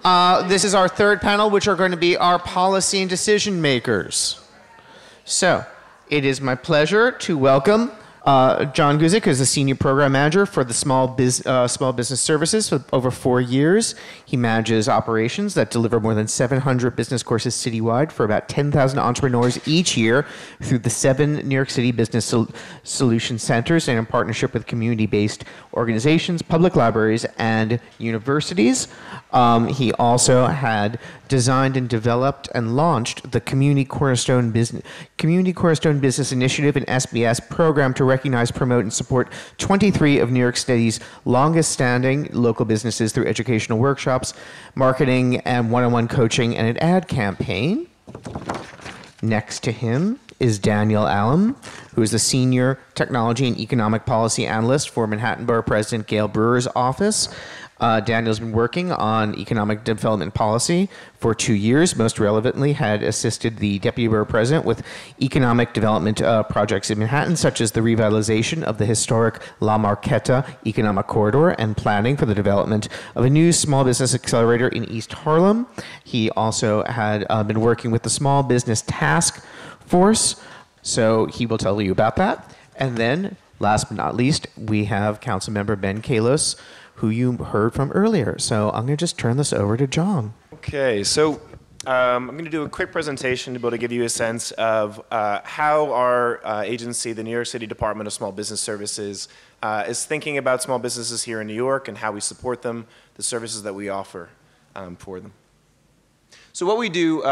This is our third panel, which are going to be our policy and decision makers. So, it is my pleasure to welcome John Guzek, who's the Senior Program Manager for the Small Business Services for over 4 years. He manages operations that deliver more than 700 business courses citywide for about 10,000 entrepreneurs each year through the 7 New York City Business Solution Centers and in partnership with community-based organizations, public libraries, and universities. He also had designed and developed and launched the Community Cornerstone Business Initiative, an SBS program to recognize, promote, and support 23 of New York City's longest-standing local businesses through educational workshops, marketing, and one-on-one coaching, and an ad campaign. Next to him is Daniel Allen, who is the Senior Technology and Economic Policy Analyst for Manhattan Borough President Gale Brewer's office. Daniel's been working on economic development policy for 2 years. Most relevantly, had assisted the Deputy Borough President with economic development projects in Manhattan, such as the revitalization of the historic La Marqueta Economic Corridor and planning for the development of a new small business accelerator in East Harlem. He also had been working with the Small Business Task Force, so he will tell you about that. And then, last but not least, we have Councilmember Ben Kallos, who you heard from earlier. So I'm going to just turn this over to John. Okay, so I'm going to do a quick presentation to be able to give you a sense of how our agency, the New York City Department of Small Business Services, is thinking about small businesses here in New York and how we support them, the services that we offer for them. So what we do,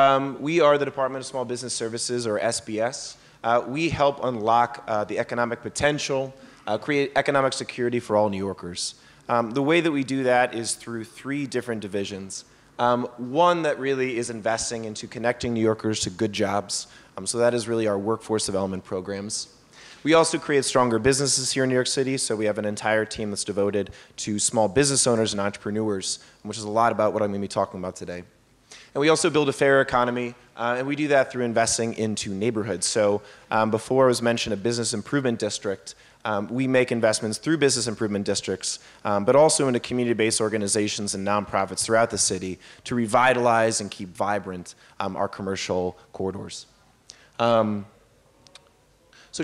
we are the Department of Small Business Services, or SBS. We help unlock the economic potential, create economic security for all New Yorkers. The way that we do that is through 3 different divisions. One that really is investing into connecting New Yorkers to good jobs. So that is really our workforce development programs. We also create stronger businesses here in New York City, so we have an entire team that's devoted to small business owners and entrepreneurs, which is a lot about what I'm going to be talking about today. And we also build a fair economy, and we do that through investing into neighborhoods. So before it was mentioned a business improvement district, we make investments through business improvement districts, but also into community-based organizations and nonprofits throughout the city to revitalize and keep vibrant our commercial corridors. So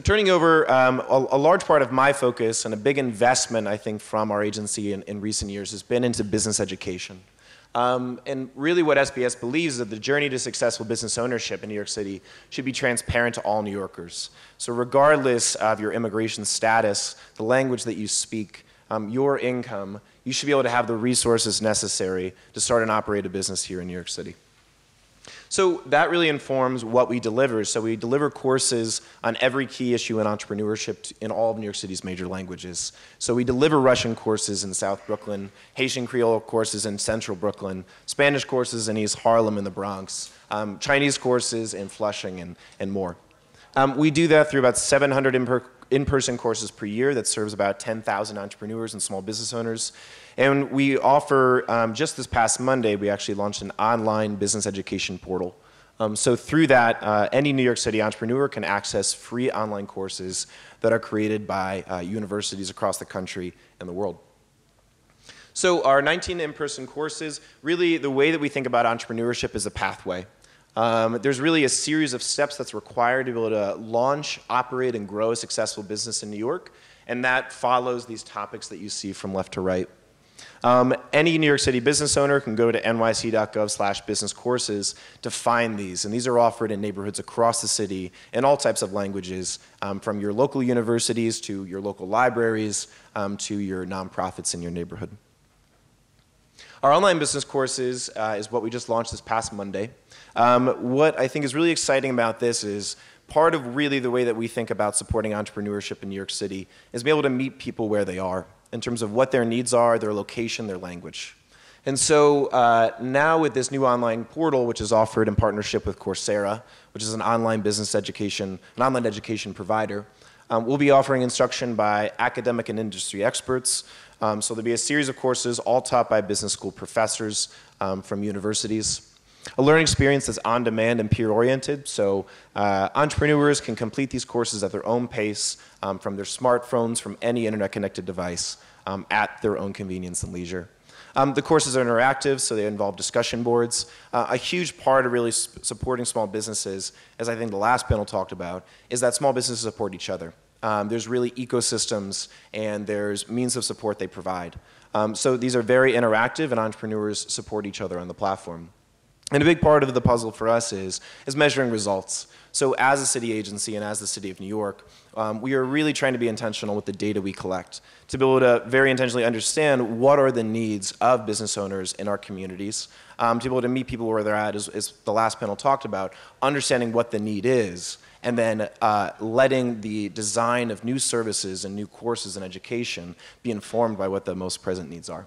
turning over, a large part of my focus and a big investment, I think, from our agency in recent years has been into business education. And really what SBS believes is that the journey to successful business ownership in New York City should be transparent to all New Yorkers. So regardless of your immigration status, the language that you speak, your income, you should be able to have the resources necessary to start and operate a business here in New York City. So that really informs what we deliver. So we deliver courses on every key issue in entrepreneurship in all of New York City's major languages. So we deliver Russian courses in South Brooklyn, Haitian Creole courses in Central Brooklyn, Spanish courses in East Harlem and the Bronx, Chinese courses in Flushing, and more. We do that through about 700 in-person courses per year that serves about 10,000 entrepreneurs and small business owners. And we offer, just this past Monday, we actually launched an online business education portal. So through that, any New York City entrepreneur can access free online courses that are created by universities across the country and the world. So our 19 in-person courses, really the way that we think about entrepreneurship is a pathway. There's really a series of steps that's required to be able to launch, operate, and grow a successful business in New York, and that follows these topics that you see from left to right. Any New York City business owner can go to nyc.gov/business courses to find these, and these are offered in neighborhoods across the city in all types of languages, from your local universities to your local libraries to your nonprofits in your neighborhood. Our online business courses is what we just launched this past Monday. What I think is really exciting about this is part of really the way that we think about supporting entrepreneurship in New York City is be able to meet people where they are in terms of what their needs are, their location, their language. And so now with this new online portal, which is offered in partnership with Coursera, which is an online business education, an online education provider, we'll be offering instruction by academic and industry experts. So there'll be a series of courses all taught by business school professors from universities. A learning experience that's on-demand and peer-oriented, so entrepreneurs can complete these courses at their own pace from their smartphones, from any internet-connected device, at their own convenience and leisure. The courses are interactive, so they involve discussion boards. A huge part of really supporting small businesses, as I think the last panel talked about, is that small businesses support each other. There's really ecosystems and there's means of support they provide. So these are very interactive and entrepreneurs support each other on the platform. And a big part of the puzzle for us is measuring results. So as a city agency and as the City of New York, we are really trying to be intentional with the data we collect to be able to very intentionally understand what are the needs of business owners in our communities, to be able to meet people where they're at, as the last panel talked about, understanding what the need is, and then letting the design of new services and new courses and education be informed by what the most present needs are.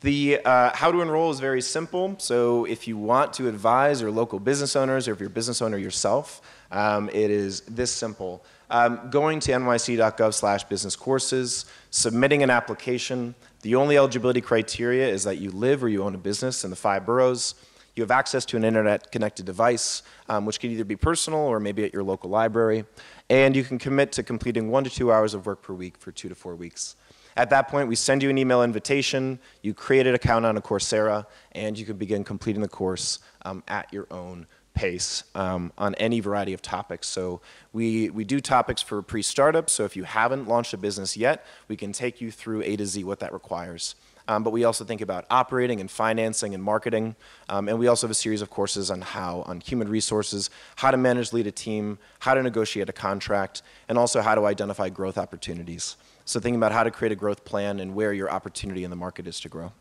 The how to enroll is very simple. So if you want to advise your local business owners, or if you're a business owner yourself, it is this simple. Going to nyc.gov/business courses, submitting an application. The only eligibility criteria is that you live or you own a business in the 5 boroughs. You have access to an internet-connected device, which can either be personal or maybe at your local library. And you can commit to completing 1 to 2 hours of work per week for 2 to 4 weeks. At that point, we send you an email invitation, you create an account on a Coursera, and you can begin completing the course at your own pace on any variety of topics. So we do topics for pre-startup, so if you haven't launched a business yet, we can take you through A to Z what that requires. But we also think about operating and financing and marketing, and we also have a series of courses on human resources, how to manage, lead a team, how to negotiate a contract, and also how to identify growth opportunities. So thinking about how to create a growth plan and where your opportunity in the market is to grow.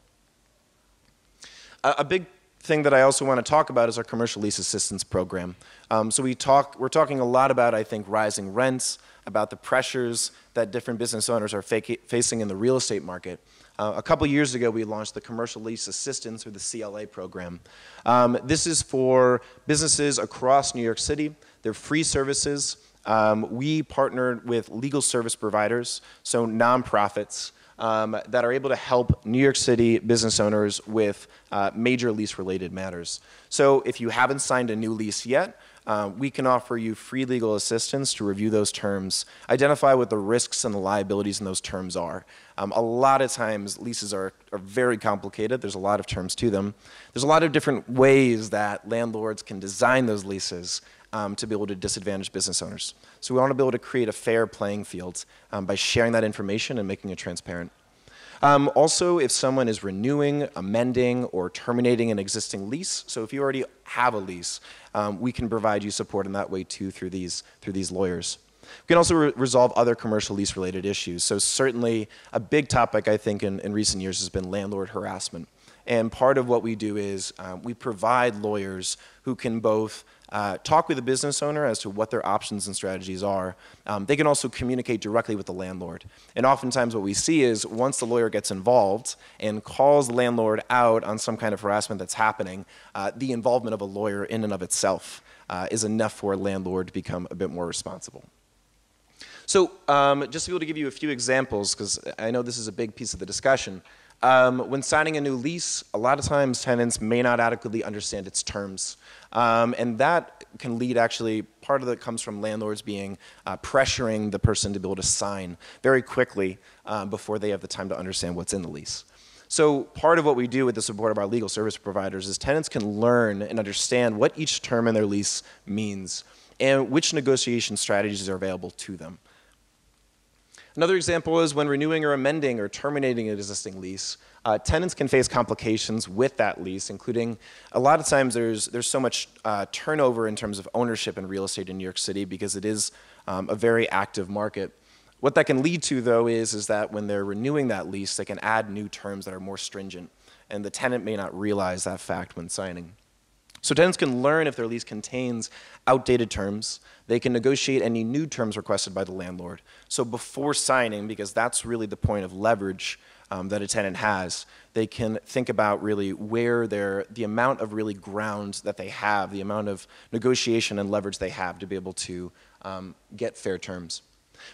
A big thing that I also want to talk about is our commercial lease assistance program. So we're talking a lot about, I think, rising rents, about the pressures that different business owners are facing in the real estate market. A couple years ago, we launched the Commercial Lease Assistance, or the CLA program. This is for businesses across New York City. They're free services. We partnered with legal service providers, so nonprofits, that are able to help New York City business owners with major lease-related matters. So if you haven't signed a new lease yet, we can offer you free legal assistance to review those terms, identify what the risks and the liabilities in those terms are. A lot of times, leases are very complicated. There's a lot of terms to them. There's a lot of different ways that landlords can design those leases to be able to disadvantage business owners. So we want to be able to create a fair playing field by sharing that information and making it transparent. Also, if someone is renewing, amending, or terminating an existing lease, so if you already have a lease, we can provide you support in that way too through these lawyers. We can also resolve other commercial lease-related issues. So certainly a big topic, I think, in recent years has been landlord harassment. And part of what we do is we provide lawyers who can both talk with the business owner as to what their options and strategies are. They can also communicate directly with the landlord. And oftentimes what we see is once the lawyer gets involved and calls the landlord out on some kind of harassment that's happening, the involvement of a lawyer in and of itself is enough for a landlord to become a bit more responsible. So just to be able to give you a few examples, because I know this is a big piece of the discussion, when signing a new lease, a lot of times tenants may not adequately understand its terms. And that can lead, actually, part of it comes from landlords being pressuring the person to be able to sign very quickly before they have the time to understand what's in the lease. So part of what we do with the support of our legal service providers is tenants can learn and understand what each term in their lease means and which negotiation strategies are available to them. Another example is when renewing or amending or terminating an existing lease, tenants can face complications with that lease, including a lot of times there's so much turnover in terms of ownership in real estate in New York City because it is a very active market. What that can lead to, though, is that when they're renewing that lease, they can add new terms that are more stringent, and the tenant may not realize that fact when signing. So tenants can learn if their lease contains outdated terms. They can negotiate any new terms requested by the landlord. So before signing, because that's really the point of leverage that a tenant has, they can think about really where the amount of really ground that they have, the amount of negotiation and leverage they have to be able to get fair terms.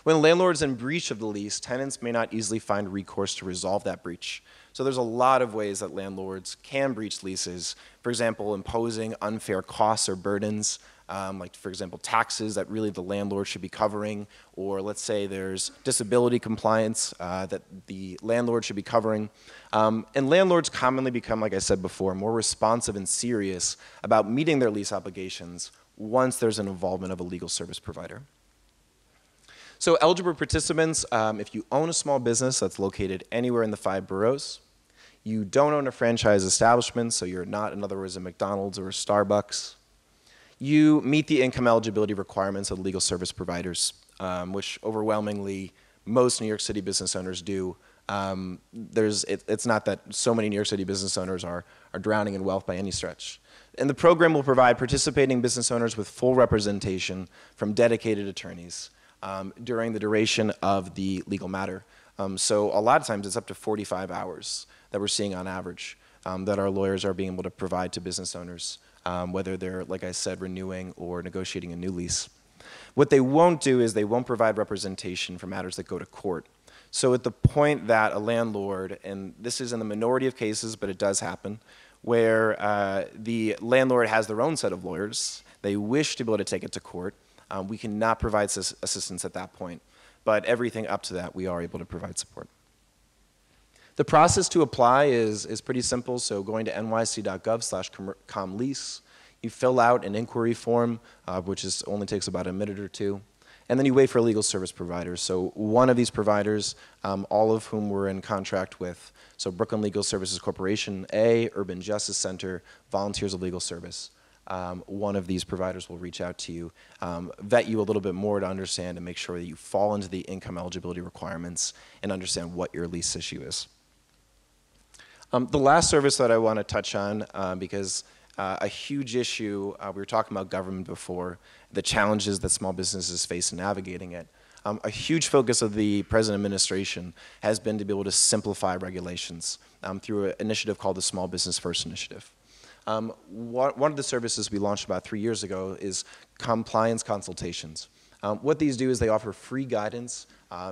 When a landlord is in breach of the lease, tenants may not easily find recourse to resolve that breach. So there's a lot of ways that landlords can breach leases. For example, imposing unfair costs or burdens like, for example, taxes that really the landlord should be covering, or let's say there's disability compliance that the landlord should be covering. And landlords commonly become, like I said before, more responsive and serious about meeting their lease obligations once there's an involvement of a legal service provider. So eligible participants, if you own a small business that's located anywhere in the 5 boroughs, you don't own a franchise establishment, so you're not, in other words, a McDonald's or a Starbucks, you meet the income eligibility requirements of legal service providers, which overwhelmingly most New York City business owners do. It's not that so many New York City business owners are drowning in wealth by any stretch. And the program will provide participating business owners with full representation from dedicated attorneys during the duration of the legal matter. So a lot of times it's up to 45 hours that we're seeing on average that our lawyers are being able to provide to business owners, whether they're, like I said, renewing or negotiating a new lease. What they won't do is they won't provide representation for matters that go to court. So at the point that a landlord, and this is in the minority of cases, but it does happen, where the landlord has their own set of lawyers, they wish to be able to take it to court, we cannot provide assistance at that point. But everything up to that, we are able to provide support. The process to apply is pretty simple. So going to nyc.gov/comlease, you fill out an inquiry form, which only takes about a minute or two. And then you wait for a legal service provider. So one of these providers, all of whom we're in contract with, so Brooklyn Legal Services Corporation, Urban Justice Center, Volunteers of Legal Service. One of these providers will reach out to you, vet you a little bit more to understand and make sure that you fall into the income eligibility requirements and understand what your lease issue is. The last service that I want to touch on, because a huge issue, we were talking about government before, the challenges that small businesses face in navigating it. A huge focus of the present administration has been to be able to simplify regulations through an initiative called the Small Business First Initiative. One of the services we launched about 3 years ago is compliance consultations. What these do is they offer free guidance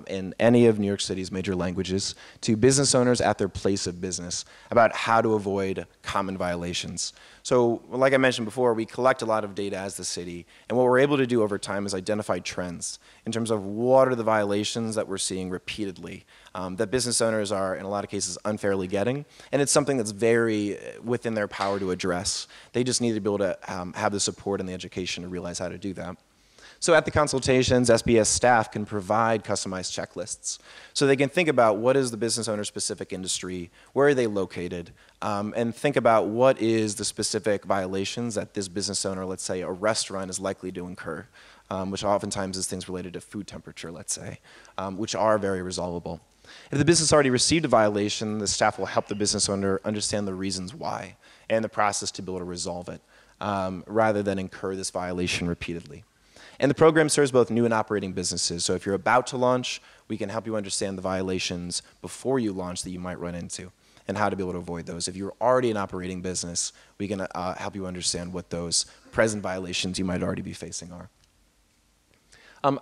in any of New York City's major languages to business owners at their place of business about how to avoid common violations. So, like I mentioned before, we collect a lot of data as the city, and what we're able to do over time is identify trends in terms of what are the violations that we're seeing repeatedly that business owners are, in a lot of cases, unfairly getting, and it's something that's very within their power to address. They just need to be able to have the support and the education to realize how to do that. So at the consultations, SBS staff can provide customized checklists. So they can think about what is the business owner's specific industry, where are they located, and think about what is the specific violations that this business owner, let's say a restaurant, is likely to incur, which oftentimes is things related to food temperature, let's say, which are very resolvable. If the business already received a violation, the staff will help the business owner understand the reasons why and the process to be able to resolve it, rather than incur this violation repeatedly. And the program serves both new and operating businesses. So if you're about to launch, we can help you understand the violations before you launch that you might run into and how to be able to avoid those. If you're already an operating business, we can help you understand what those present violations you might already be facing are.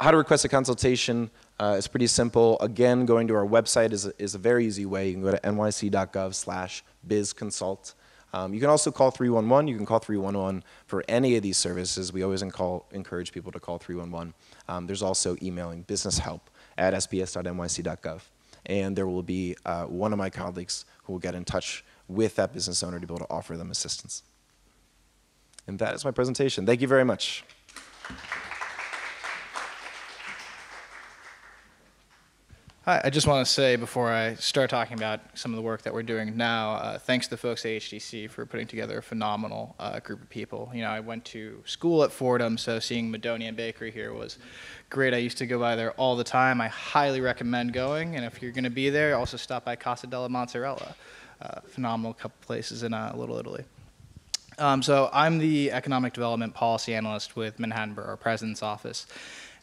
How to request a consultation is pretty simple. Again, going to our website is a very easy way. You can go to nyc.gov/bizconsult. You can also call 311. You can call 311 for any of these services. We always encourage people to call 311. There's also emailing businesshelp@sbs.nyc.gov. And there will be one of my colleagues who will get in touch with that business owner to be able to offer them assistance. And that is my presentation. Thank you very much. Hi, I just want to say before I start talking about some of the work that we're doing now, thanks to the folks at HDC for putting together a phenomenal group of people. You know, I went to school at Fordham, so seeing Madonia Bakery here was great. I used to go by there all the time. I highly recommend going, and if you're going to be there, also stop by Casa della Mozzarella. Phenomenal couple places in Little Italy. So I'm the Economic Development Policy Analyst with Manhattan Borough President's Office.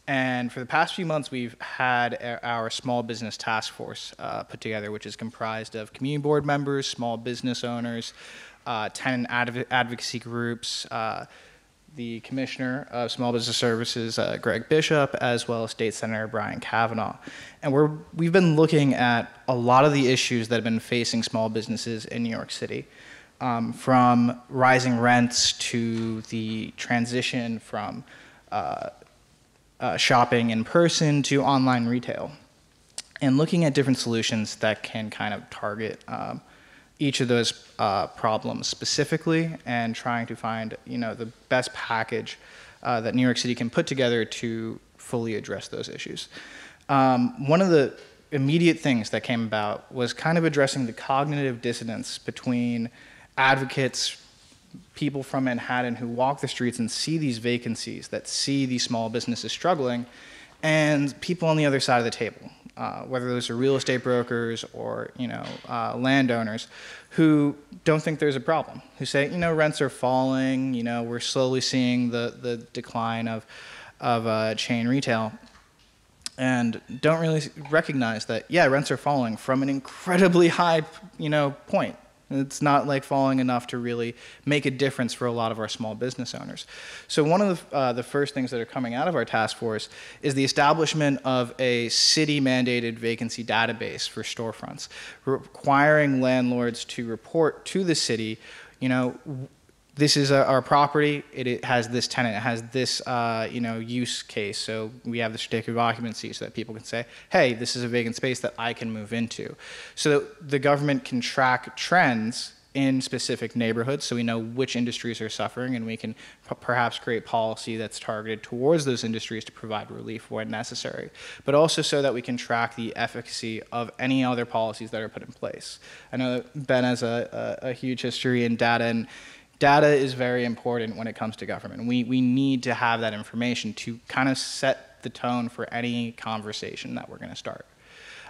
And for the past few months, we've had our small business task force put together, which is comprised of community board members, small business owners, tenant advocacy groups, the Commissioner of Small Business Services, Greg Bishop, as well as State Senator Brian Kavanaugh. And we've been looking at a lot of the issues that have been facing small businesses in New York City. from rising rents to the transition from shopping in person to online retail, and looking at different solutions that can kind of target each of those problems specifically, and trying to find the best package that New York City can put together to fully address those issues. One of the immediate things that came about was kind of addressing the cognitive dissonance between advocates, people from Manhattan who walk the streets and see these vacancies, that see these small businesses struggling, and people on the other side of the table, whether those are real estate brokers or landowners, who don't think there's a problem, who say rents are falling, we're slowly seeing the decline of chain retail, and don't really recognize that rents are falling from an incredibly high point. It's not like falling enough to really make a difference for a lot of our small business owners. So one of the first things that are coming out of our task force is the establishment of a city-mandated vacancy database for storefronts, requiring landlords to report to the city, this is our property, it has this tenant, it has this use case, so we have the certificate of occupancy so that people can say, hey, this is a vacant space that I can move into. So that the government can track trends in specific neighborhoods, so we know which industries are suffering, and we can perhaps create policy that's targeted towards those industries to provide relief when necessary, but also so that we can track the efficacy of any other policies that are put in place. I know that Ben has a huge history in data, and data is very important when it comes to government. We need to have that information to kind of set the tone for any conversation that we're going to start.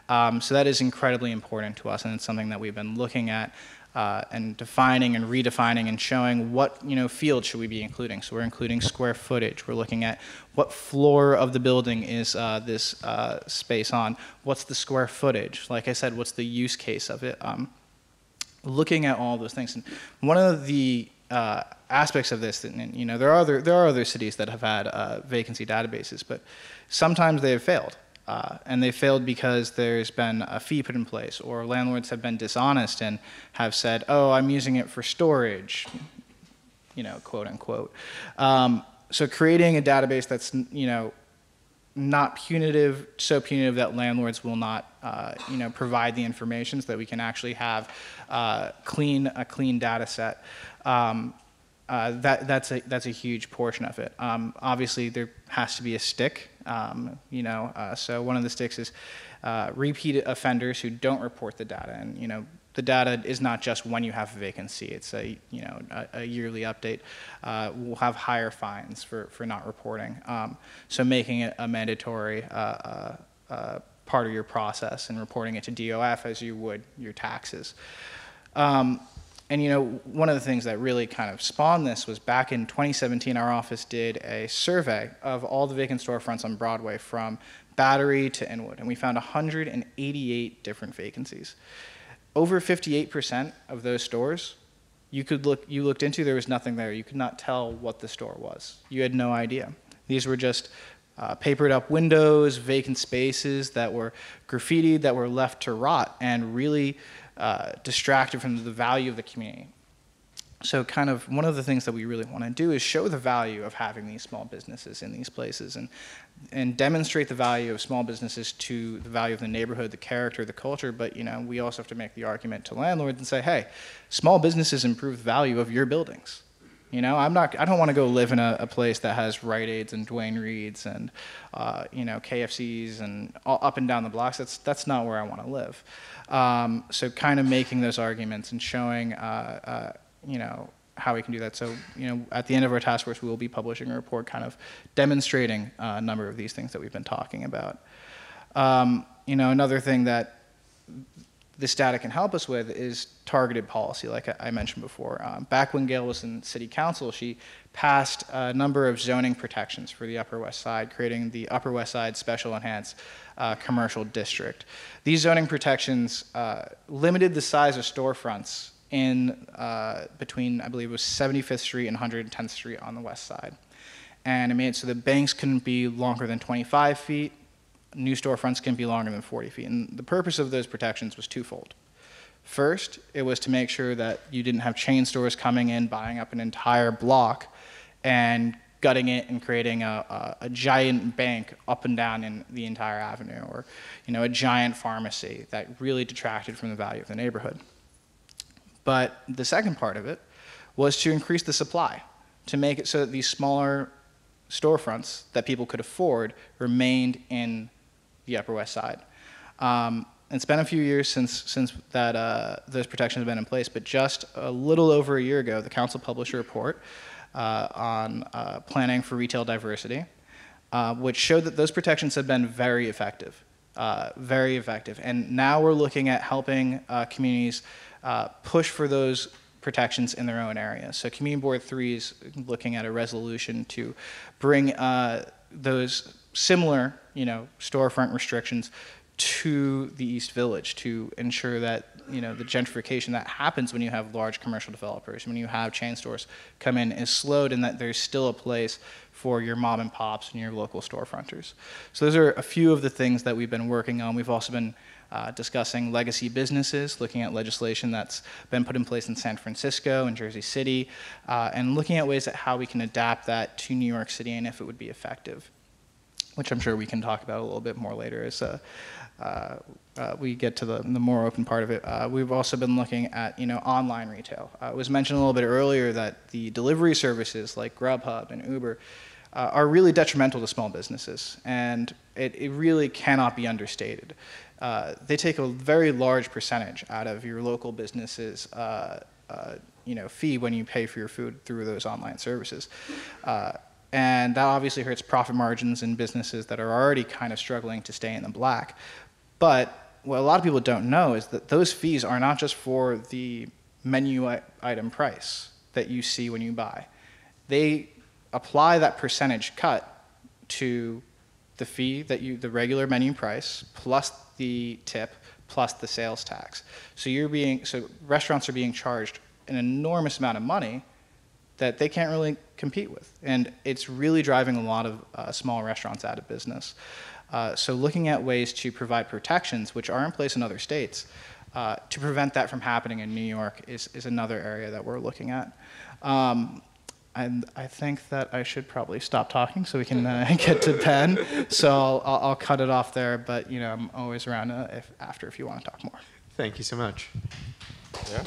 So that is incredibly important to us, and it's something that we've been looking at and defining and redefining and showing what field should we be including. So we're including square footage. We're looking at what floor of the building is this space on. What's the square footage? Like I said, what's the use case of it? Looking at all those things. And one of the aspects of this, and there are other cities that have had vacancy databases, but sometimes they have failed, and they failed because there's been a fee put in place, or landlords have been dishonest and have said, "Oh, I'm using it for storage," quote unquote. So creating a database that's not punitive, so punitive that landlords will not provide the information, so that we can actually have a clean data set. That's a huge portion of it. Obviously, there has to be a stick. So one of the sticks is repeat offenders who don't report the data, and the data is not just when you have a vacancy. It's a yearly update. We'll have higher fines for not reporting. So making it a mandatory part of your process and reporting it to DOF as you would your taxes. And one of the things that really kind of spawned this was back in 2017, our office did a survey of all the vacant storefronts on Broadway from Battery to Inwood, and we found 188 different vacancies. Over 58% of those stores you looked into, there was nothing there. You could not tell what the store was. You had no idea. These were just papered up windows, vacant spaces that were graffitied, that were left to rot, and really distracted from the value of the community. So kind of one of the things that we really want to do is show the value of having these small businesses in these places, and demonstrate the value of small businesses to the value of the neighborhood, the character, the culture. But we also have to make the argument to landlords and say, hey, small businesses improve the value of your buildings. I don't want to go live in a place that has Rite Aids and Duane Reads and KFCs and all up and down the blocks. That's not where I want to live. So kind of making those arguments and showing how we can do that. So at the end of our task force, we will be publishing a report kind of demonstrating a number of these things that we've been talking about. Another thing that this data can help us with is targeted policy, like I mentioned before. Back when Gale was in city council, she passed a number of zoning protections for the Upper West Side, creating the Upper West Side Special Enhanced Commercial District. These zoning protections limited the size of storefronts in between, I believe it was 75th Street and 110th Street on the west side. And it made it so that banks couldn't be longer than 25 feet, new storefronts can be longer than 40 feet. And the purpose of those protections was twofold. First, it was to make sure that you didn't have chain stores coming in, buying up an entire block, and gutting it and creating a giant bank up and down in the entire avenue, or a giant pharmacy that really detracted from the value of the neighborhood. But the second part of it was to increase the supply, to make it so that these smaller storefronts that people could afford remained in the Upper West Side. It's been a few years since that those protections have been in place, but just a little over a year ago, the council published a report on planning for retail diversity, which showed that those protections have been very effective. And now we're looking at helping communities push for those protections in their own areas. So Community Board 3 is looking at a resolution to bring those similar, storefront restrictions to the East Village to ensure that, the gentrification that happens when you have large commercial developers, when you have chain stores come in, is slowed, and that there's still a place for your mom and pops and your local storefronters. So those are a few of the things that we've been working on. We've also been discussing legacy businesses, looking at legislation that's been put in place in San Francisco and Jersey City, and looking at ways at how we can adapt that to New York City and if it would be effective, which I'm sure we can talk about a little bit more later as we get to the more open part of it. We've also been looking at online retail. It was mentioned a little bit earlier that the delivery services like Grubhub and Uber are really detrimental to small businesses, and it really cannot be understated. They take a very large percentage out of your local business's fee when you pay for your food through those online services. And that obviously hurts profit margins in businesses that are already kind of struggling to stay in the black. But what a lot of people don't know is that those fees are not just for the menu item price that you see when you buy. They apply that percentage cut to the fee that the regular menu price plus the tip plus the sales tax. So restaurants are being charged an enormous amount of money that they can't really compete with. And it's really driving a lot of small restaurants out of business. So looking at ways to provide protections, which are in place in other states, to prevent that from happening in New York is another area that we're looking at. And I think that I should probably stop talking so we can get to Ben. So I'll cut it off there, but I'm always around if you want to talk more. Thank you so much. Yeah.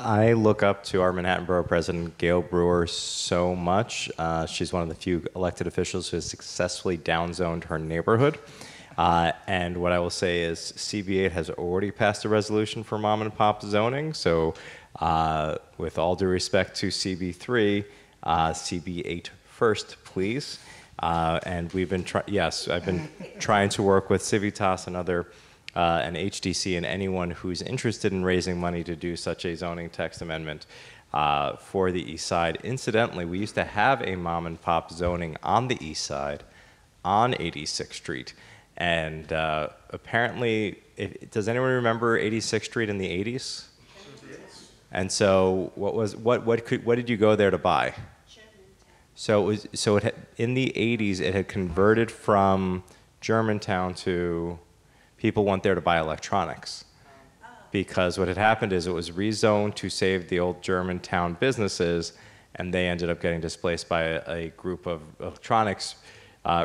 I look up to our Manhattan Borough President, Gale Brewer, so much. She's one of the few elected officials who has successfully downzoned her neighborhood. And what I will say is CB8 has already passed a resolution for mom and pop zoning. So with all due respect to CB3, CB8 first, please. And we've been I've been trying to work with Civitas and other and HDC and anyone who's interested in raising money to do such a zoning text amendment for the East Side. Incidentally, we used to have a mom and pop zoning on the East Side on 86th Street. And apparently, does anyone remember 86th Street in the 80s? And so what did you go there to buy? So in the 80s, it had converted from Germantown to people went there to buy electronics, because what had happened is it was rezoned to save the old Germantown businesses, and they ended up getting displaced by a group of electronics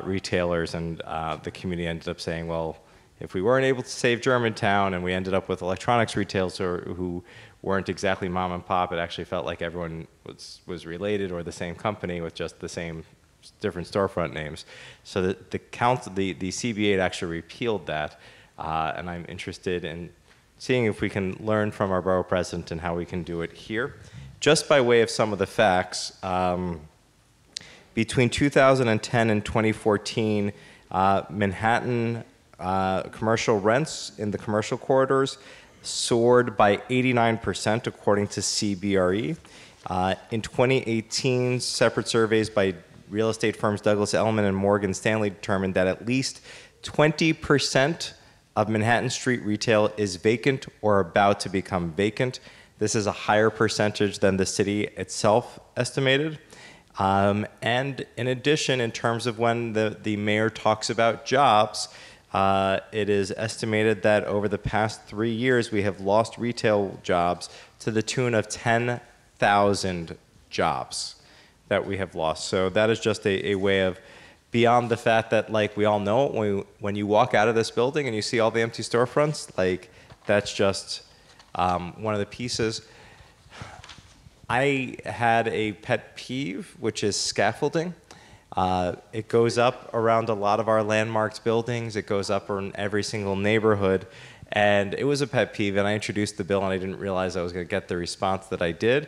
retailers, and the community ended up saying, well, if we weren't able to save Germantown and we ended up with electronics retailers who weren't exactly mom and pop, it actually felt like everyone was related or the same company with just the same different storefront names. So the CB8 actually repealed that. And I'm interested in seeing if we can learn from our borough president and how we can do it here. Just by way of some of the facts, between 2010 and 2014, Manhattan commercial rents in the commercial corridors soared by 89% according to CBRE. In 2018, separate surveys by real estate firms Douglas Elliman and Morgan Stanley determined that at least 20% of Manhattan street retail is vacant or about to become vacant. This is a higher percentage than the city itself estimated. And in addition, in terms of when the mayor talks about jobs, It is estimated that over the past 3 years, we have lost retail jobs to the tune of 10,000 jobs that we have lost. So that is just a way of, beyond the fact that, like, we all know when you walk out of this building and you see all the empty storefronts, like, that's just one of the pieces. I had a pet peeve, which is scaffolding. It goes up around a lot of our landmarked buildings. It goes up in every single neighborhood. And it was a pet peeve, and I introduced the bill, and I didn't realize I was going to get the response that I did.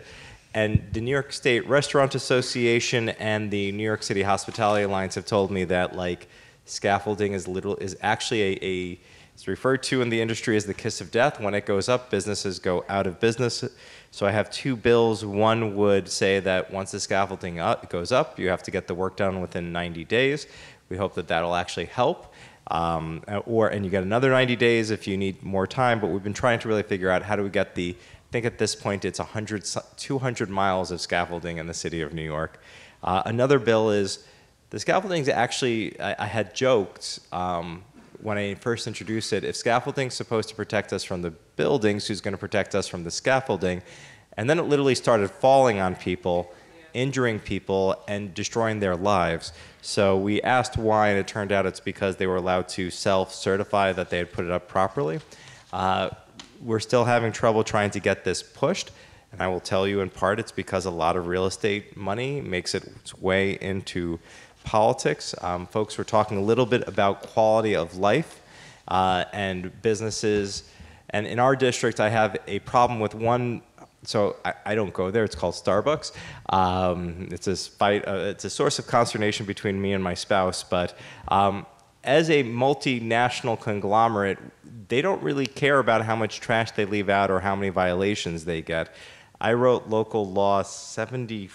And the New York State Restaurant Association and the New York City Hospitality Alliance have told me that, like, scaffolding is actually it's referred to in the industry as the kiss of death. When it goes up, businesses go out of business. So I have two bills. One would say that once the scaffolding goes up, you have to get the work done within 90 days. We hope that that'll actually help. And you get another 90 days if you need more time. But we've been trying to really figure out how do we get I think at this point it's 200 miles of scaffolding in the city of New York. Another bill is the scaffolding is actually, I had joked when I first introduced it, if scaffolding is supposed to protect us from the buildings, who's going to protect us from the scaffolding? And then it literally started falling on people, injuring people, and destroying their lives. So we asked why, and it turned out it's because they were allowed to self-certify that they had put it up properly. We're still having trouble trying to get this pushed, and I will tell you in part it's because a lot of real estate money makes its way into politics. Folks were talking a little bit about quality of life and businesses. And in our district, I have a problem with one. So I don't go there. It's called Starbucks. It's a fight. It's a source of consternation between me and my spouse. But as a multinational conglomerate, they don't really care about how much trash they leave out or how many violations they get. I wrote local law 70.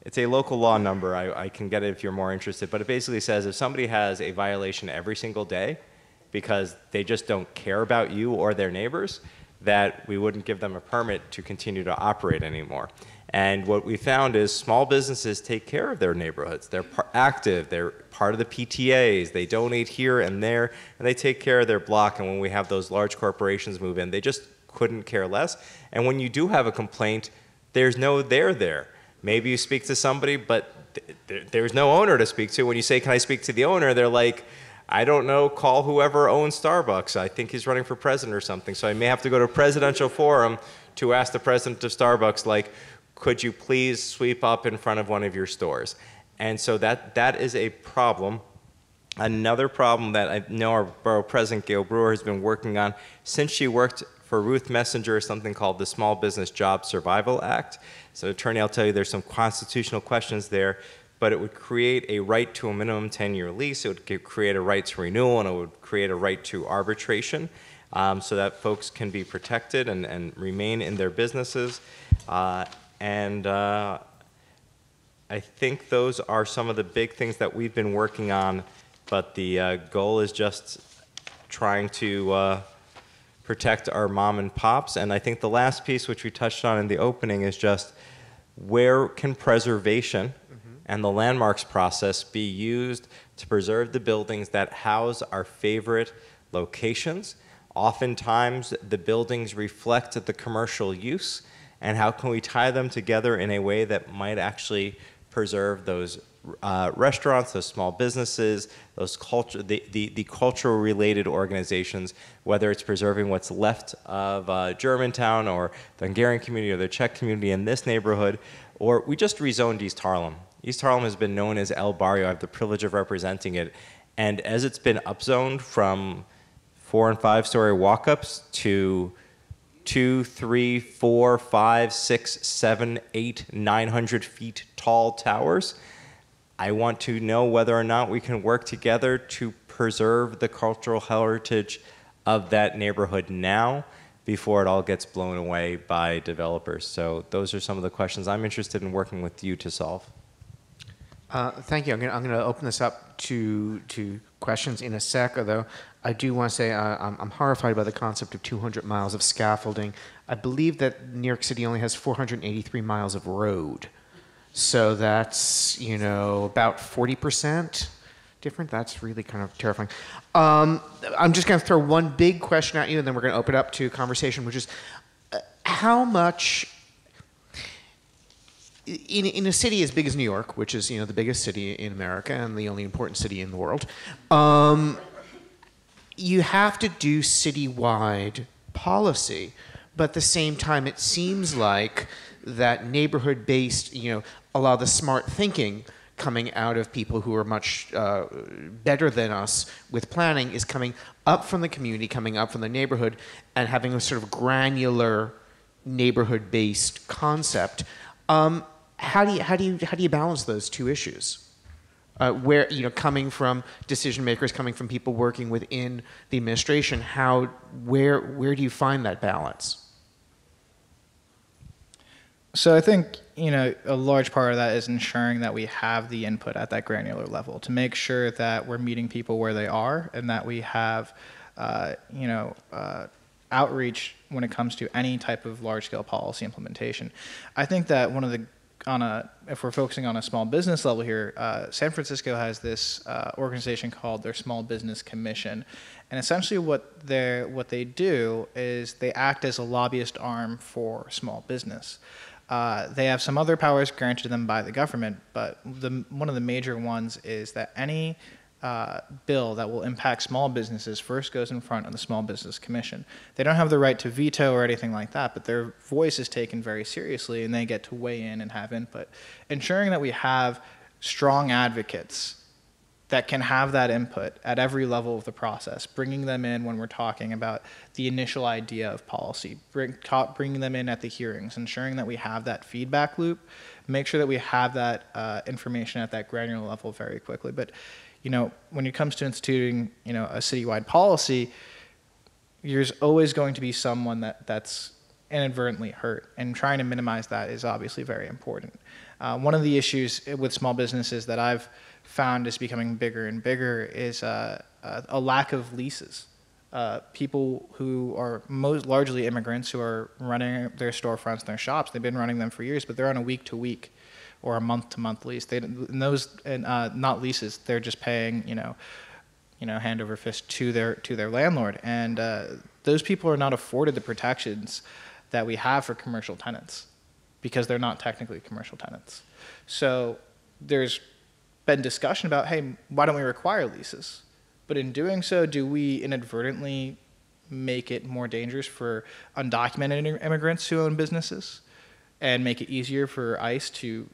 It's a local law number. I can get it if you're more interested. But it basically says if somebody has a violation every single day because they just don't care about you or their neighbors, that we wouldn't give them a permit to continue to operate anymore. And what we found is small businesses take care of their neighborhoods. They're active. They're part of the PTAs. They donate here and there, and they take care of their block. And when we have those large corporations move in, they just couldn't care less. And when you do have a complaint, there's no there. Maybe you speak to somebody, but there's no owner to speak to. When you say, can I speak to the owner? They're like, I don't know, call whoever owns Starbucks. I think he's running for president or something. So I may have to go to a presidential forum to ask the president of Starbucks, like, could you please sweep up in front of one of your stores? And so that is a problem. Another problem that I know our borough president, Gale Brewer, has been working on since she worked for Ruth Messenger, something called the Small Business Job Survival Act. So attorney, I'll tell you there's some constitutional questions there, but it would create a right to a minimum 10-year lease. It would create a right to renewal, and it would create a right to arbitration so that folks can be protected and remain in their businesses. I think those are some of the big things that we've been working on, but the goal is just trying to protect our mom and pops. And I think the last piece, which we touched on in the opening, is just where can preservation and the landmarks process be used to preserve the buildings that house our favorite locations. Oftentimes, the buildings reflect the commercial use, and how can we tie them together in a way that might actually preserve those restaurants, those small businesses, those the cultural related organizations, whether it's preserving what's left of Germantown or the Hungarian community or the Czech community in this neighborhood, or we just rezoned East Harlem. East Harlem has been known as El Barrio. I have the privilege of representing it. And as it's been upzoned from 4- and 5-story walk-ups to 2, 3, 4, 5, 6, 7, 8, 900 feet tall towers, I want to know whether or not we can work together to preserve the cultural heritage of that neighborhood now before it all gets blown away by developers. So those are some of the questions I'm interested in working with you to solve. Thank you. I'm going to open this up to questions in a sec, although I do want to say I'm horrified by the concept of 200 miles of scaffolding. I believe that New York City only has 483 miles of road. So that's, about 40%. different? That's really kind of terrifying. I'm just going to throw one big question at you, and then we're going to open it up to conversation, which is how much, in a city as big as New York, which is the biggest city in America and the only important city in the world, you have to do citywide policy, but at the same time, it seems like that neighborhood-based, a lot of the smart thinking coming out of people who are much better than us with planning is coming up from the community, coming up from the neighborhood, and having a sort of granular neighborhood-based concept. How do you balance those two issues? Where coming from decision makers, coming from people working within the administration, where do you find that balance? So I think a large part of that is ensuring that we have the input at that granular level to make sure that we're meeting people where they are and that we have outreach when it comes to any type of large-scale policy implementation. I think that if we're focusing on a small business level here, San Francisco has this organization called their Small Business Commission, and essentially what they do is they act as a lobbyist arm for small business. They have some other powers granted to them by the government, but one of the major ones is that any bill that will impact small businesses first goes in front of the Small Business Commission. They don't have the right to veto or anything like that, but their voice is taken very seriously and they get to weigh in and have input. Ensuring that we have strong advocates that can have that input at every level of the process, bringing them in when we're talking about the initial idea of policy, bringing them in at the hearings, ensuring that we have that feedback loop, make sure that we have that information at that granular level very quickly. But when it comes to instituting, a citywide policy, there's always going to be someone that's inadvertently hurt, and trying to minimize that is obviously very important. One of the issues with small businesses that I've found is becoming bigger and bigger is a lack of leases. People who are largely immigrants who are running their storefronts and their shops, they've been running them for years, but they're on a week-to-week or a month-to-month lease. Not leases. They're just paying, hand over fist to their landlord, and those people are not afforded the protections that we have for commercial tenants because they're not technically commercial tenants. So there's been discussion about, hey, why don't we require leases? But in doing so, do we inadvertently make it more dangerous for undocumented immigrants who own businesses and make it easier for ICE to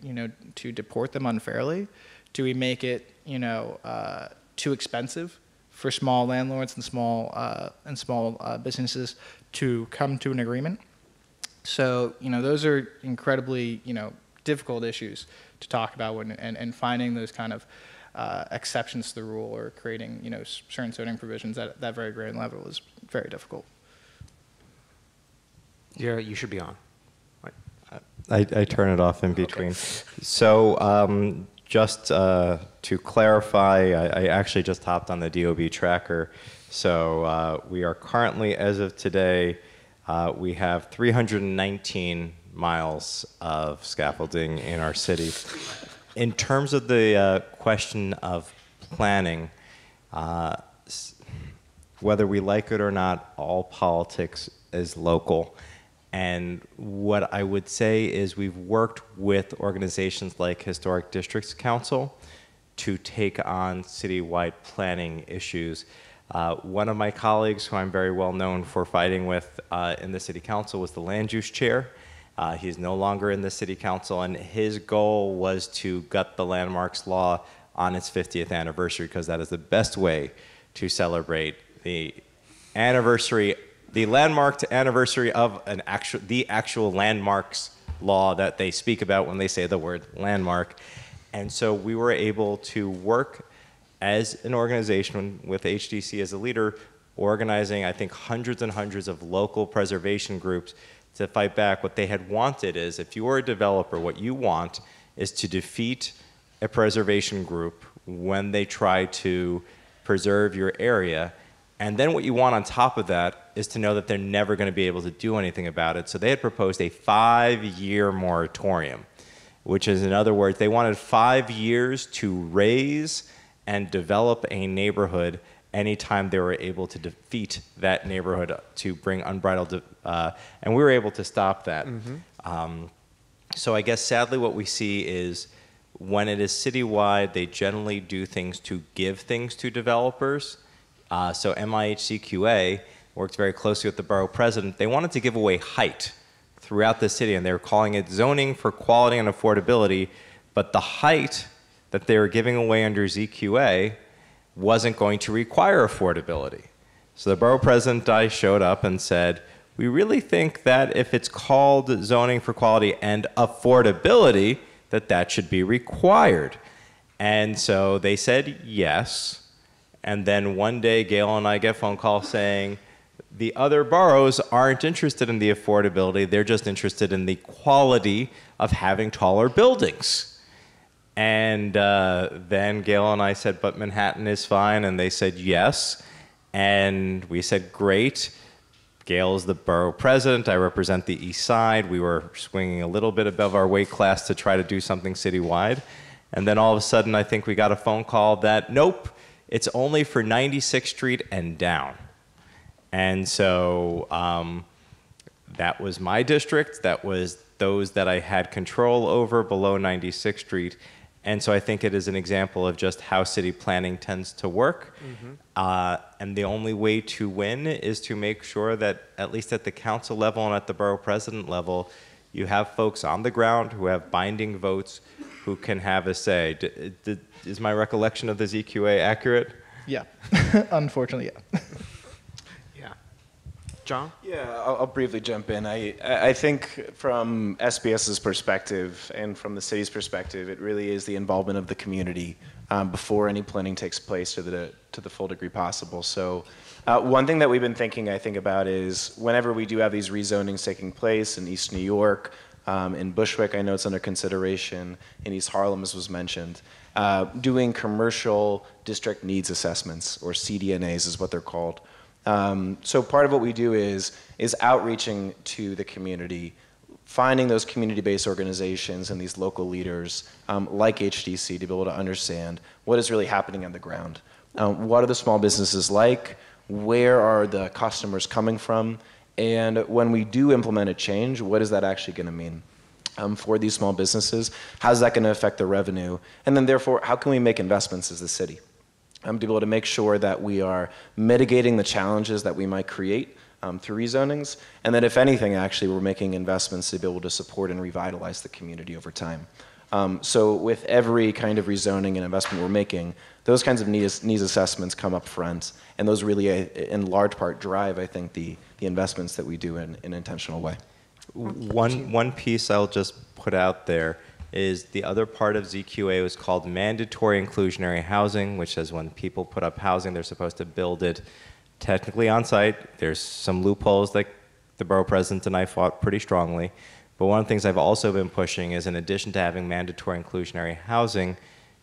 deport them unfairly? Do we make it, too expensive for small landlords and small businesses to come to an agreement? So, those are incredibly, difficult issues to talk about and finding those kind of exceptions to the rule or creating, certain zoning provisions at that very granular level is very difficult. Yeah, you should be on. I turn it off in between. Okay. So just to clarify, I actually just hopped on the DOB tracker. So we are currently, as of today, we have 319 miles of scaffolding in our city. In terms of the question of planning, whether we like it or not, all politics is local. And what I would say is we've worked with organizations like Historic Districts Council to take on citywide planning issues. One of my colleagues, who I'm very well known for fighting with in the city council, was the land use chair. He's no longer in the city council, and his goal was to gut the landmarks law on its 50th anniversary, because that is the best way to celebrate the anniversary, the landmarked anniversary of the actual landmarks law that they speak about when they say the word landmark. And so we were able to work as an organization with HDC as a leader, organizing, I think, hundreds and hundreds of local preservation groups to fight back. What they had wanted is, if you are a developer, what you want is to defeat a preservation group when they try to preserve your area. And then what you want on top of that is to know that they're never going to be able to do anything about it. So they had proposed a 5-year moratorium, which is, in other words, they wanted 5 years to raise and develop a neighborhood anytime they were able to defeat that neighborhood to bring unbridled, and we were able to stop that. So I guess sadly what we see is when it is citywide, they generally do things to give things to developers. So MIHCQA worked very closely with the borough president. They wanted to give away height throughout the city, and they were calling it zoning for quality and affordability, but the height that they were giving away under ZQA wasn't going to require affordability. So the borough president showed up and said, we really think that if it's called zoning for quality and affordability, that should be required. And so they said yes. And then one day, Gale and I get a phone call saying, the other boroughs aren't interested in the affordability, they're just interested in the quality of having taller buildings. And then Gale and I said, but Manhattan is fine, and they said yes. And we said, great. Gale is the borough president, I represent the East Side. We were swinging a little bit above our weight class to try to do something citywide. And then all of a sudden, I think we got a phone call that, nope, it's only for 96th Street and down. And so that was my district. That was those that I had control over below 96th Street. And so I think it is an example of just how city planning tends to work. And the only way to win is to make sure that, at least at the council level and at the borough president level, you have folks on the ground who have binding votes who can have a say. Is my recollection of the ZQA accurate? Yeah, unfortunately, yeah. John? Yeah, I'll briefly jump in. I think from SBS's perspective and from the city's perspective, it really is the involvement of the community before any planning takes place to the full degree possible. So one thing that we've been thinking, I think, about is whenever we do have these rezonings taking place in East New York, in Bushwick, I know it's under consideration, in East Harlem, as was mentioned, doing commercial district needs assessments, or CDNAs is what they're called. So part of what we do is outreaching to the community, finding those community-based organizations and these local leaders like HDC to be able to understand what is really happening on the ground. What are the small businesses like? Where are the customers coming from? And when we do implement a change, what is that actually going to mean for these small businesses? How's that going to affect their revenue? And then therefore, how can we make investments as the city? To be able to make sure that we are mitigating the challenges that we might create through rezonings, and that if anything, actually, we're making investments to be able to support and revitalize the community over time. So with every kind of rezoning and investment we're making, those kinds of needs assessments come up front, and those really, in large part, drive, I think, the investments that we do in an intentional way. One piece I'll just put out there is the other part of ZQA was called mandatory inclusionary housing, which says when people put up housing, they're supposed to build it technically on site. There's some loopholes that the borough president and I fought pretty strongly. But one of the things I've also been pushing is, in addition to having mandatory inclusionary housing,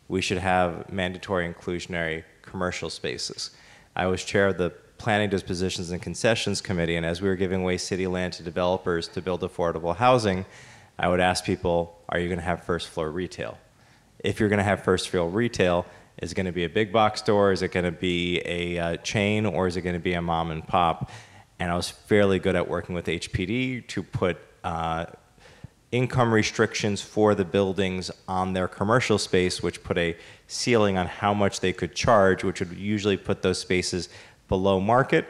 we should have mandatory inclusionary commercial spaces. I was chair of the Planning, Dispositions, and Concessions Committee, and as we were giving away city land to developers to build affordable housing, I would ask people, are you going to have first floor retail? If you're going to have first floor retail, is it going to be a big box store? Is it going to be a chain? Or is it going to be a mom and pop? And I was fairly good at working with HPD to put income restrictions for the buildings on their commercial space, which put a ceiling on how much they could charge, which would usually put those spaces below market.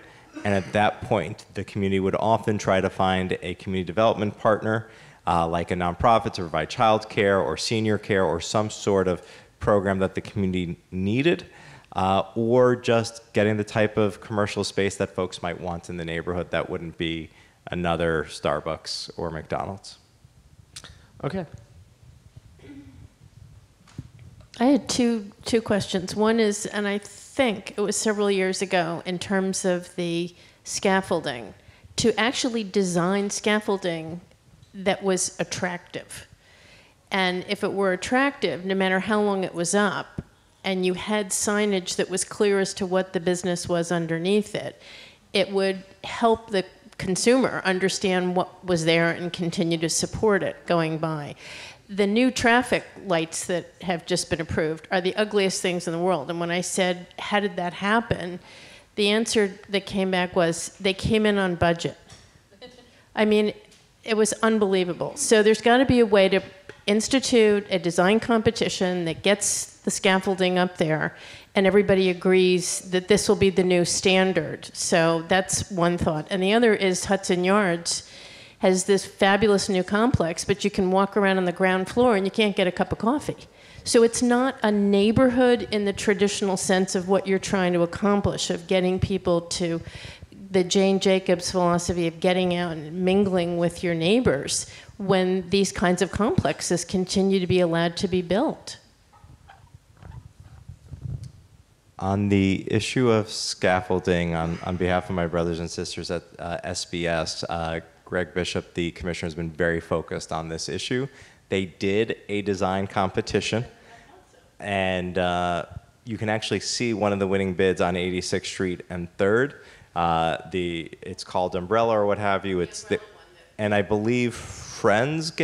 And at that point, the community would often try to find a community development partner, like a nonprofit, to provide child care or senior care or some sort of program that the community needed, or just getting the type of commercial space that folks might want in the neighborhood that wouldn't be another Starbucks or McDonald's. Okay. I had two questions. One is, and I think it was several years ago, in terms of the scaffolding, to actually design scaffolding that was attractive. And if it were attractive, no matter how long it was up, and you had signage that was clear as to what the business was underneath it, it would help the consumer understand what was there and continue to support it going by. the new traffic lights that have just been approved are the ugliest things in the world. And when I said, how did that happen? The answer that came back was, they came in on budget. I mean, it was unbelievable. So there's got to be a way to institute a design competition that gets the scaffolding up there, and everybody agrees that this will be the new standard. So that's one thought. And the other is Hudson Yards has this fabulous new complex, but you can walk around on the ground floor and you can't get a cup of coffee. So it's not a neighborhood in the traditional sense of what you're trying to accomplish, of getting people to the Jane Jacobs philosophy of getting out and mingling with your neighbors when these kinds of complexes continue to be allowed to be built. On the issue of scaffolding, on behalf of my brothers and sisters at SBS, Greg Bishop, the commissioner, has been very focused on this issue. They did a design competition, and you can actually see one of the winning bids on 86th Street and 3rd. It's called Umbrella or what have you. And I believe Friends of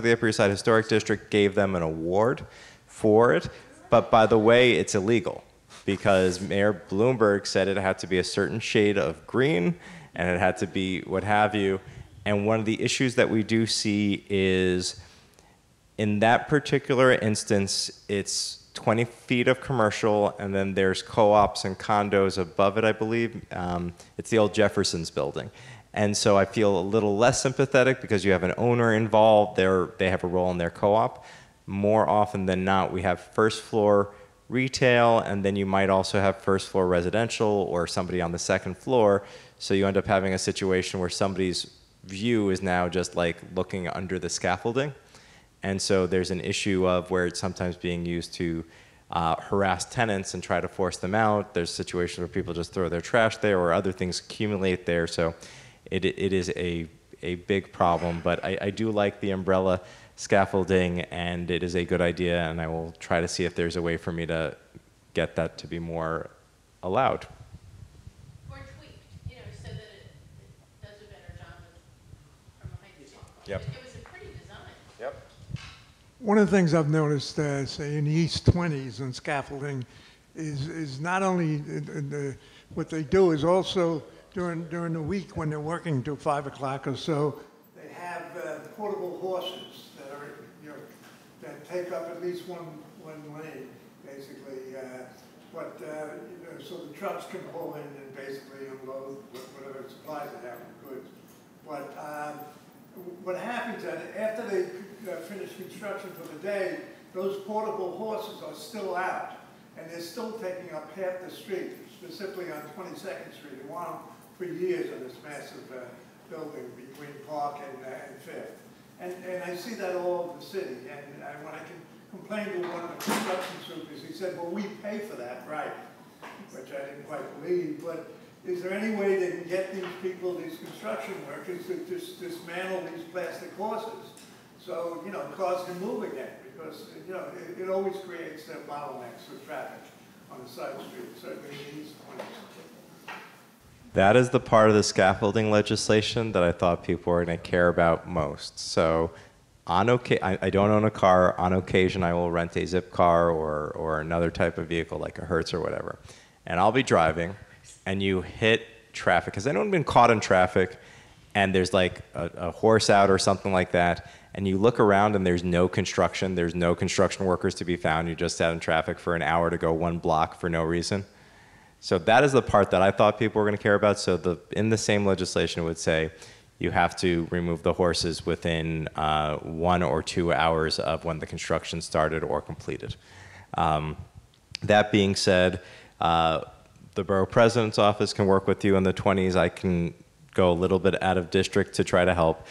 the Upper East Side Historic District gave them an award for it. But by the way, it's illegal because Mayor Bloomberg said it had to be a certain shade of green and it had to be what have you. And one of the issues that we do see is in that particular instance, it's 20 feet of commercial, and then there's co-ops and condos above it, I believe. It's the old Jefferson's building. And so I feel a little less sympathetic because you have an owner involved. They have a role in their co-op. More often than not, we have first floor retail, and then you might also have first floor residential or somebody on the second floor. So you end up having a situation where somebody's view is now just like looking under the scaffolding. And so there's an issue of where it's sometimes being used to harass tenants and try to force them out. There's situations where people just throw their trash there or other things accumulate there. So it is a big problem. But I do like the umbrella scaffolding, and it is a good idea, and I will try to see if there's a way for me to get that to be more allowed. Or tweaked, you know, so that it does a better job from a height standpoint. Yep. It was a pretty design. Yep. One of the things I've noticed, say in the East 20s in scaffolding, is not only what they do is also during the week when they're working till 5 o'clock or so, they have portable horses that are that take up at least one lane basically. So the trucks can pull in and basically unload whatever supplies they have of goods. But what happens after they finish construction for the day, those portable horses are still out, and they're still taking up half the street, specifically on 22nd Street. They want them for years on this massive building between Park and Fifth. And I see that all over the city. And when I complained to one of the construction supers, he said, well, we pay for that, right? Which I didn't quite believe. But is there any way they can get these people, these construction workers, to just dismantle these plastic horses so, cars can move again? Because, it always creates bottlenecks for traffic on the side streets, certainly in these corners. That is the part of the scaffolding legislation that I thought people were going to care about most. So I don't own a car. On occasion, I will rent a Zip car or another type of vehicle like a Hertz or whatever. And I'll be driving, and you hit traffic. Has anyone been caught in traffic, and there's like a horse out or something like that, and you look around and there's no construction workers to be found. You just sat in traffic for an hour to go 1 block for no reason. So that is the part that I thought people were going to care about. So in the same legislation, it would say you have to remove the horses within 1 or 2 hours of when the construction started or completed. That being said, the borough president's office can work with you in the 20s. I can go a little bit out of district to try to help.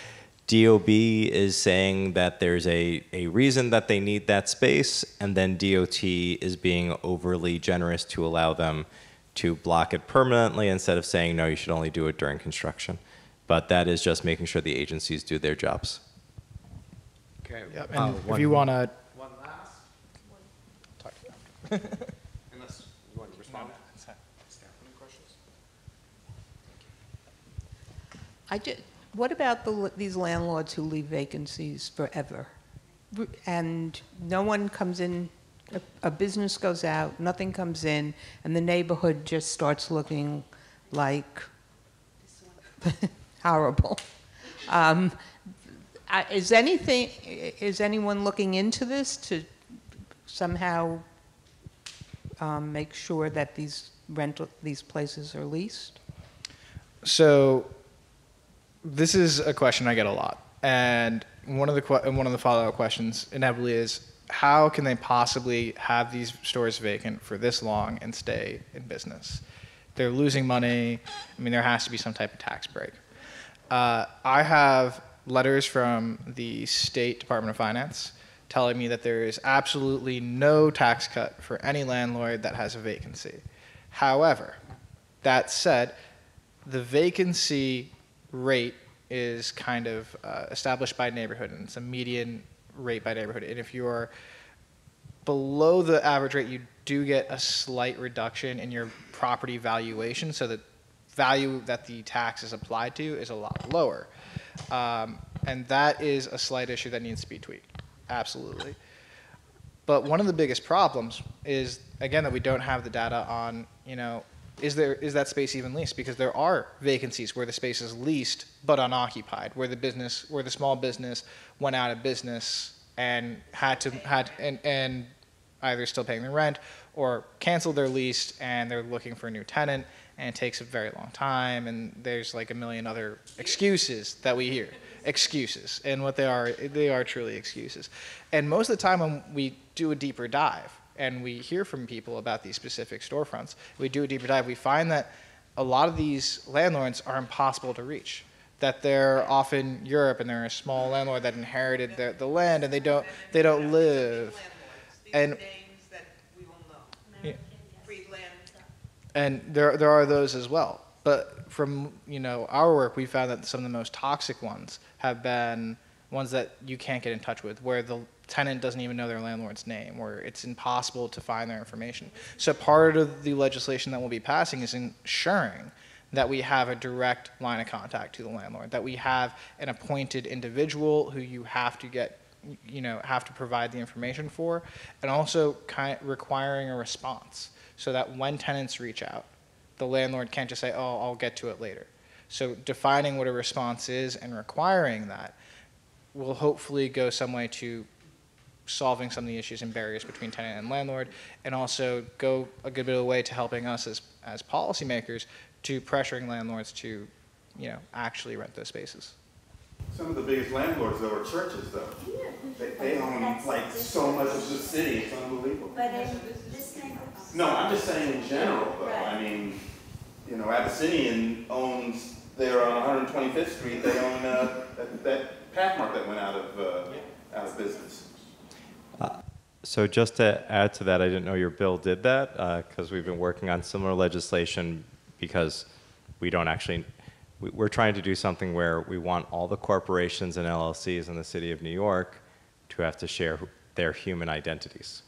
DOB is saying that there's a reason that they need that space, and then DOT is being overly generous to allow them to block it permanently instead of saying, no, you should only do it during construction. But that is just making sure the agencies do their jobs. Okay. Yep. And if you want to... One last? Talk to them. Unless you want to respond. What about these landlords who leave vacancies forever? and no one comes in, a business goes out, nothing comes in, and the neighborhood just starts looking like horrible. Is anyone looking into this to somehow make sure that these places are leased? So this is a question I get a lot, and one of the follow-up questions inevitably is, how can they possibly have these stores vacant for this long and stay in business? They're losing money. I mean, there has to be some type of tax break. I have letters from the State Department of Finance telling me that there is absolutely no tax cut for any landlord that has a vacancy. However, that said, the vacancy rate is kind of established by neighborhood, and it's a median rate by neighborhood. And if you're below the average rate, you do get a slight reduction in your property valuation, so the value that the tax is applied to is a lot lower. And that is a slight issue that needs to be tweaked, absolutely. But one of the biggest problems is, again, that we don't have the data on, is that space even leased? Because there are vacancies where the space is leased but unoccupied, where the small business went out of business and had either still paying their rent or canceled their lease, and they're looking for a new tenant, and it takes a very long time, and there's like a million other excuses that we hear. Excuses, and what they are truly excuses. And most of the time when we do a deeper dive and we hear from people about these specific storefronts, we do a deeper dive, we find that a lot of these landlords are impossible to reach. That they're often Europe, and they're a small landlord that inherited the land, and they don't live. And names that we will know. Yeah. And there are those as well. But from our work, we found that some of the most toxic ones have been ones that you can't get in touch with, where the tenant doesn't even know their landlord's name, where it's impossible to find their information. So part of the legislation that we'll be passing is ensuring that we have a direct line of contact to the landlord, that we have an appointed individual who you have to get, have to provide the information for, and also requiring a response so that when tenants reach out, the landlord can't just say, oh, I'll get to it later. So defining what a response is and requiring that will hopefully go some way to solving some of the issues and barriers between tenant and landlord, and also go a good bit of the way to helping us as policymakers to pressuring landlords to, actually rent those spaces. Some of the biggest landlords, though, are churches, though. They own, like, so much of the city. It's unbelievable. But in this neighborhood? No, I'm just saying in general, though. Right. I mean, Abyssinian owns, they're on 125th Street, they own that Pathmark that went out of business. So just to add to that, I didn't know your bill did that, because we've been working on similar legislation, because we're trying to do something where we want all the corporations and LLCs in the city of New York to have to share their human identities.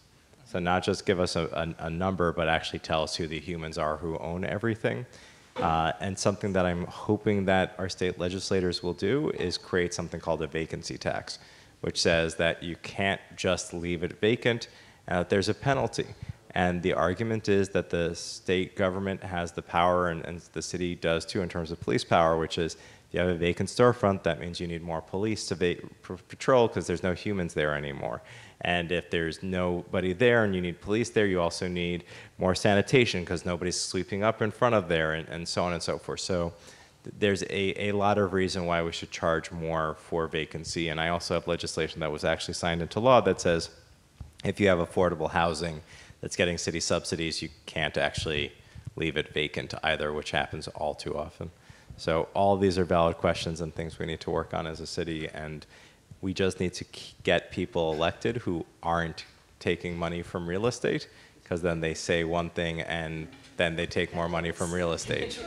So not just give us a number, but actually tell us who the humans are who own everything. And something that I'm hoping that our state legislators will do is create something called a vacancy tax, which says that you can't just leave it vacant, and that there's a penalty. And the argument is that the state government has the power, and the city does too in terms of police power, which is if you have a vacant storefront, that means you need more police to patrol because there's no humans there anymore. And if there's nobody there and you need police there, you also need more sanitation because nobody's sweeping up in front of there, and so on and so forth. So there's a lot of reason why we should charge more for vacancy. And I also have legislation that was actually signed into law that says if you have affordable housing that's getting city subsidies, you can't actually leave it vacant either, which happens all too often. So all these are valid questions and things we need to work on as a city, and we just need to get people elected who aren't taking money from real estate, because then they say one thing and then they take more money from real estate.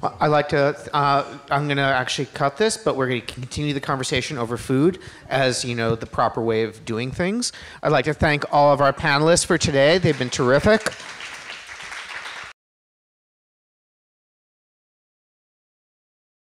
Well, I'm going to actually cut this, but we're going to continue the conversation over food as, the proper way of doing things. I'd like to thank all of our panelists for today. They've been terrific.